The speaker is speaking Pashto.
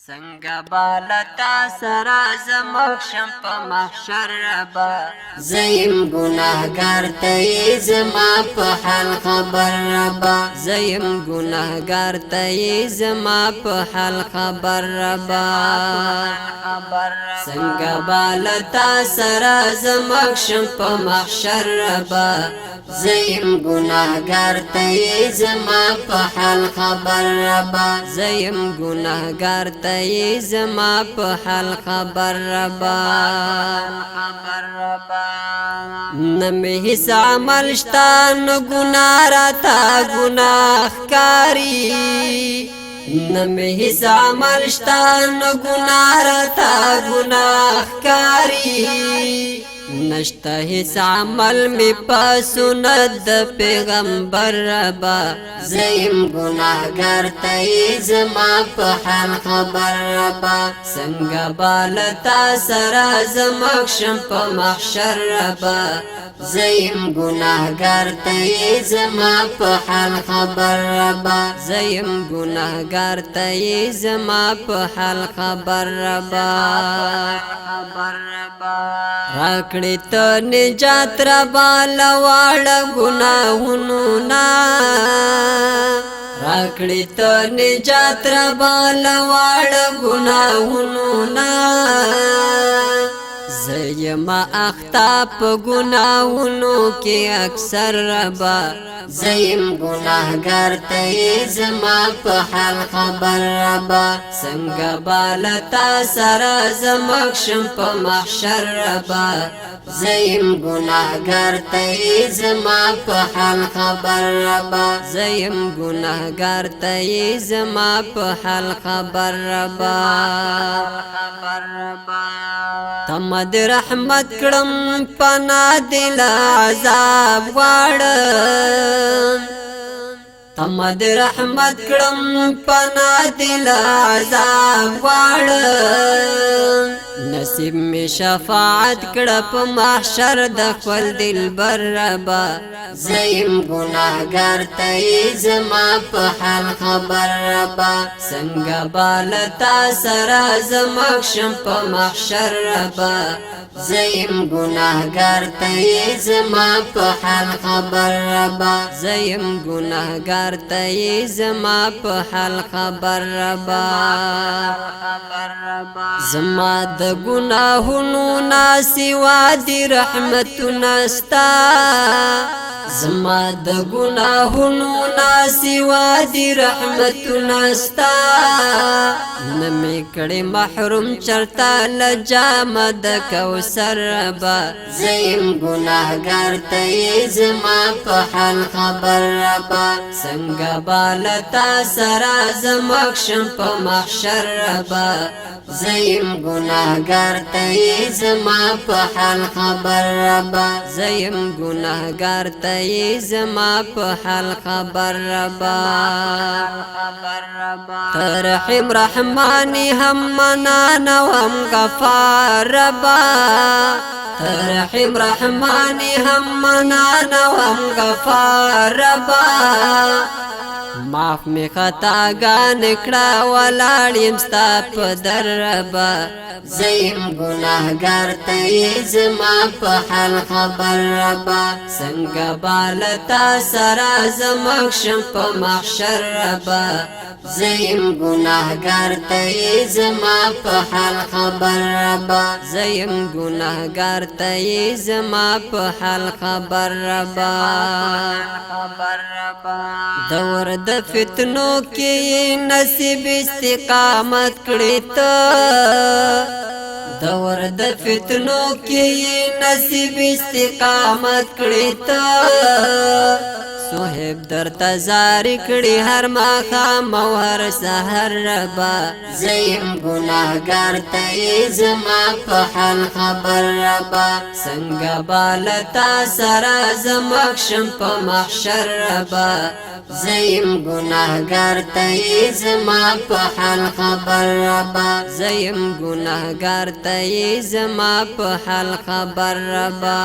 څنګه بالتا سرا زمخشم په محشر ربا زیم گناهگار تی زما په حال خبر ربا زیم گناهگار تی زما په حال خبر ربا څنګه بالتا سرا زمخشم په محشر ربا زیم گناهگار تی زما په حال خبر ربا زیم گناهگار تی زما په حال خبر ربا نمی حس عمل شتا نو گناہ راتا گناہ کاری نمی حس عمل شتا نو گناہ راتا گناہ کاری نشتا حس عمل می پا سنت د پیغمبر ربا زیم گناهگار تی زما په حال خبر ربا څنګه بالتا سرا زمخشم په محشر ربا زیم گناهگار تی زما په حال خبر ربا زیم گناهگار تی زما په حال خبر ربا راکړی ته نجات ربا لواړ ګناهونو نا راکړی ته نجات ربا لواړ ګناهونو نا زیما اختا په ګناهونو کې اکثر ربا زیم گناهگار تی زما په حال خبر ربا څنګه بالتا سرا زمخشم په محشر ربا زیم گناهگار تی زما په حال خبر ربا زیم گناهگار تی زما په حال خبر ربا تمد رحمت کړم پنا دل عذاب غواړم تمد رحمت کړم پنا دل عذاب غواړم نصیب می شفاعت کړه په محشر د خپل دلبر ربا زیم گناهگار تی زما په حال خبر ربا څنګه بالتا سرا زمخشم په محشر ربا زیم گناهگار تی زما په حال خبر ربا زیم گناهگار تی زما په حال خبر ربا زما د گناهونو ناسوا دی رحمتنا ستا زما د گناهونو ناسوا دی رحمتنا ستا نمی کړي محروم چرتا لجام د کوثر ربا زیم گناهگار تی زما په حال خبر ربا څنګه بالتا سرا زمخشم په محشر ربا زیم گناهگار تی زما په حال خبر ربا زیم گناهگار تی زما په حال خبر ربا ترحم رحمانی هم منان و هم غفار ربا ترحم رحمانی هم منان و هم غفار ربا معاف می خطا گان کړه ولاړیم ستا په در ربا زیم گناهگار تی زما په حال خبر ربا څنګه بالتا سرا زمخشم په محشر ربا زیم گناهگار تی زما په حال خبر ربا زیم گناهگار تی زما په حال خبر ربا دور د فتنو کې نصیب استقامت کړی ته دور د فتنو کې نصیب استقامت کړی ته صاحب در تزاری کړي هر ماښام او هر سحر ربا زیم گناهگار تی زما په حال خبر ربا څنګه بالتا سرا زمخشم په محشر ربا زیم گناهگار تی زما په حال خبر ربا زیم گناهگار تی زما په حال خبر ربا